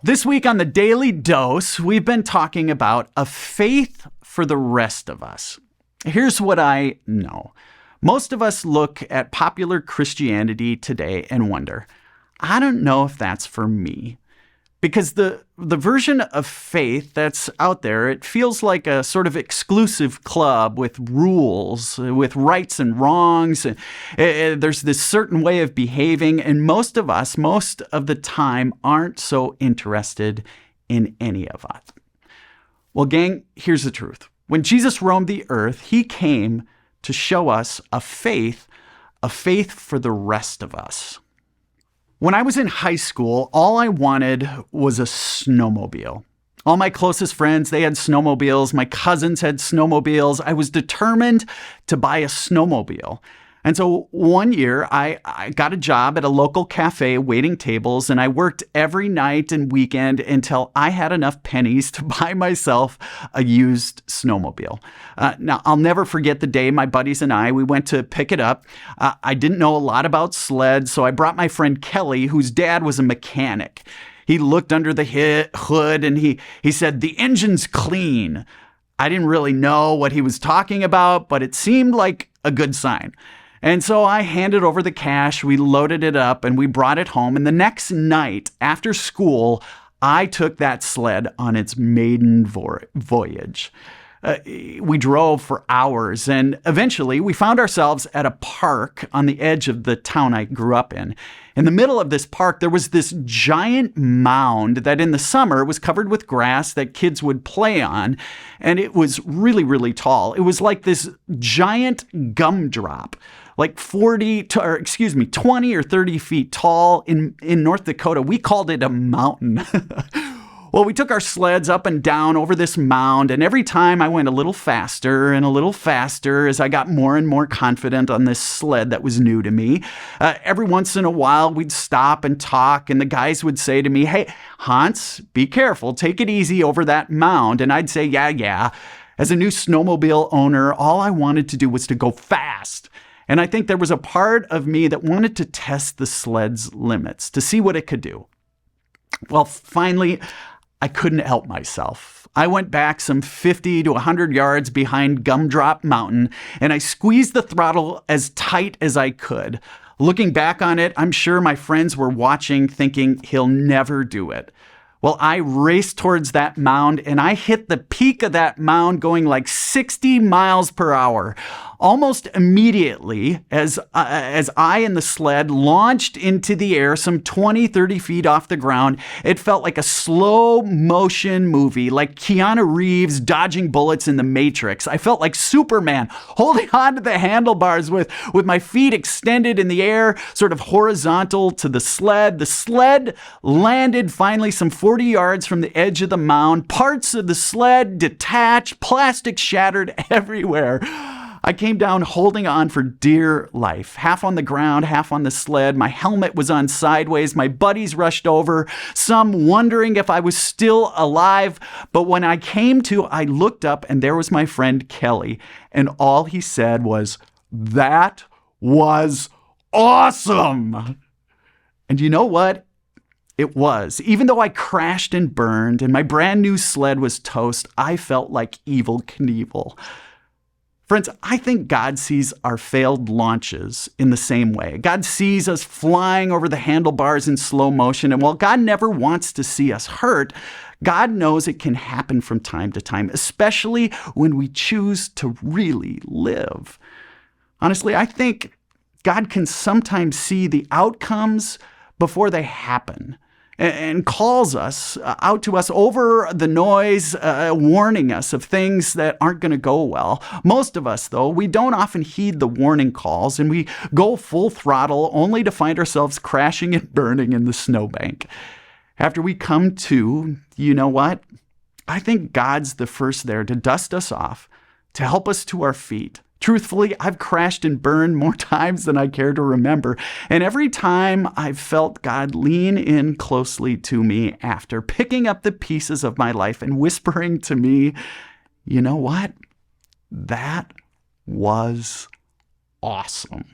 This week on the Daily Dose, we've been talking about a faith for the rest of us. Here's what I know. Most of us look at popular Christianity today and wonder, I don't know if that's for me. Because the version of faith that's out there, it feels like a sort of exclusive club with rules, with rights and wrongs. There's this certain way of behaving, and most of us, most of the time, aren't so interested in any of it. Well, gang, here's the truth. When Jesus roamed the earth, he came to show us a faith for the rest of us. When I was in high school, all I wanted was a snowmobile. All my closest friends, they had snowmobiles. My cousins had snowmobiles. I was determined to buy a snowmobile. And so one year, I got a job at a local cafe waiting tables, and I worked every night and weekend until I had enough pennies to buy myself a used snowmobile. Now, I'll never forget the day my buddies and we went to pick it up. I didn't know a lot about sleds, so I brought my friend Kelly, whose dad was a mechanic. He looked under the hood and he said, "The engine's clean." I didn't really know what he was talking about, but it seemed like a good sign. And so I handed over the cash, we loaded it up, and we brought it home. And the next night, after school, I took that sled on its maiden voyage. We drove for hours, and eventually we found ourselves at a park on the edge of the town I grew up in. In the middle of this park, there was this giant mound that in the summer was covered with grass that kids would play on, and it was really, really tall. It was like this giant gumdrop, like 20 or 30 feet tall. In North Dakota, we called it a mountain. Well, we took our sleds up and down over this mound, and every time I went a little faster and a little faster as I got more and more confident on this sled that was new to me. Every once in a while, we'd stop and talk, and the guys would say to me, "Hey, Hans, be careful, take it easy over that mound." And I'd say, yeah. As a new snowmobile owner, all I wanted to do was to go fast. And I think there was a part of me that wanted to test the sled's limits, to see what it could do. Well, finally, I couldn't help myself. I went back some 50 to 100 yards behind Gumdrop Mountain, and I squeezed the throttle as tight as I could. Looking back on it, I'm sure my friends were watching, thinking he'll never do it. Well, I raced towards that mound, and I hit the peak of that mound going like 60 miles per hour. Almost immediately, as I and the sled launched into the air some 20, 30 feet off the ground, it felt like a slow motion movie, like Keanu Reeves dodging bullets in The Matrix. I felt like Superman holding on to the handlebars with my feet extended in the air, sort of horizontal to the sled. The sled landed finally some 40 yards from the edge of the mound. Parts of the sled detached, plastic shattered everywhere. I came down holding on for dear life, half on the ground, half on the sled. My helmet was on sideways. My buddies rushed over, some wondering if I was still alive. But when I came to, I looked up and there was my friend Kelly. And all he said was, "That was awesome." And you know what? It was. Even though I crashed and burned and my brand new sled was toast, I felt like Evel Knievel. Friends, I think God sees our failed launches in the same way. God sees us flying over the handlebars in slow motion, and while God never wants to see us hurt, God knows it can happen from time to time, especially when we choose to really live. Honestly, I think God can sometimes see the outcomes before they happen, and calls us out to us over the noise, warning us of things that aren't going to go well. Most of us, though, we don't often heed the warning calls, and we go full throttle only to find ourselves crashing and burning in the snowbank. After we come to, you know what? I think God's the first there to dust us off, to help us to our feet. Truthfully, I've crashed and burned more times than I care to remember. And every time I've felt God lean in closely to me after, picking up the pieces of my life and whispering to me, "You know what? That was awesome."